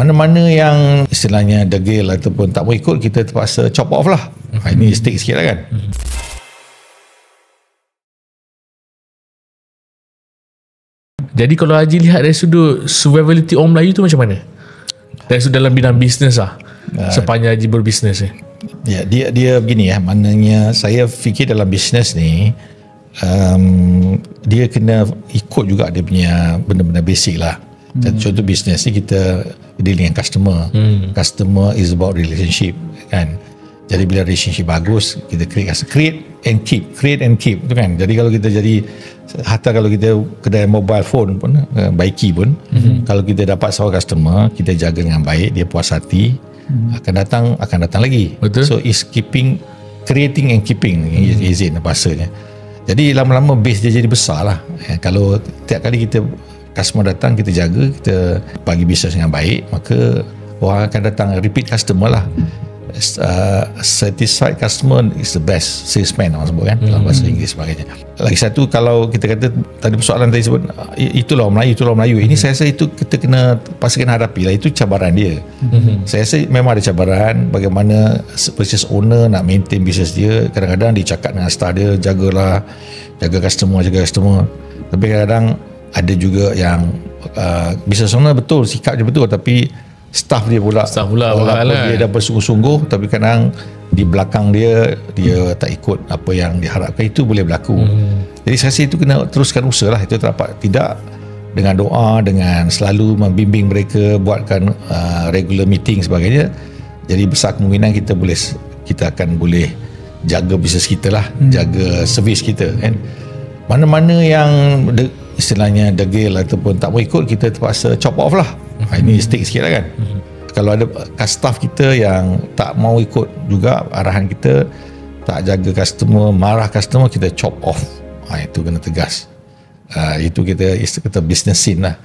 Mana-mana yang istilahnya degil ataupun tak mau ikut, kita terpaksa chop off lah. Ini stick sikit lah kan. Jadi kalau Haji lihat dari sudut survivability orang Melayu tu macam mana? Dari sudut dalam bidang bisnes lah, sepanjang Haji berbisnes ni. Ya, dia begini ya, maknanya saya fikir dalam bisnes ni dia kena ikut juga dia punya benda-benda basic lah. Contoh bisnes ni kita deal dengan customer. Customer is about relationship kan. Jadi bila relationship bagus, kita create and keep tu kan. Jadi kalau kita jadi, hatta kalau kita kedai mobile phone pun, baiki pun, kalau kita dapat seorang customer, kita jaga dengan baik, dia puas hati, akan datang lagi. Betul. So is creating and keeping, izin bahasanya. Jadi lama-lama base dia jadi besar lah. Kalau tiap kali kita customer datang, kita jaga, kita bagi bisnes dengan baik, maka orang akan datang, repeat customer lah. Satisfied customer is the best salesman, orang sebut kan, dalam bahasa Inggeris sebagainya. Lagi satu, kalau kita kata tadi persoalan tadi sebut itulah orang Melayu, ini saya rasa itu kita kena pastikan hadapi lah, itu cabaran dia. Saya rasa memang ada cabaran bagaimana business owner nak maintain bisnes dia. Kadang-kadang dia cakap dengan staff dia, jaga customer, tapi kadang-kadang ada juga yang business owner betul, sikap dia betul, tapi staff dia pula dia dah bersungguh-sungguh, tapi kadang di belakang dia tak ikut apa yang diharapkan. Itu boleh berlaku. Jadi saya rasa itu kena teruskan usaha lah. Itu terdapat tidak dengan doa, dengan selalu membimbing mereka, buatkan regular meeting sebagainya. Jadi besar kemungkinan kita akan boleh jaga bisnes kita lah, jaga servis kita kan. Mana-mana yang istilahnya degil ataupun tak mau ikut, kita terpaksa chop off lah. Ini stick sikit lah kan. Kalau ada staff kita yang tak mau ikut juga arahan kita, tak jaga customer, marah customer, kita chop off. Itu kena tegas. Itu kita business scene lah.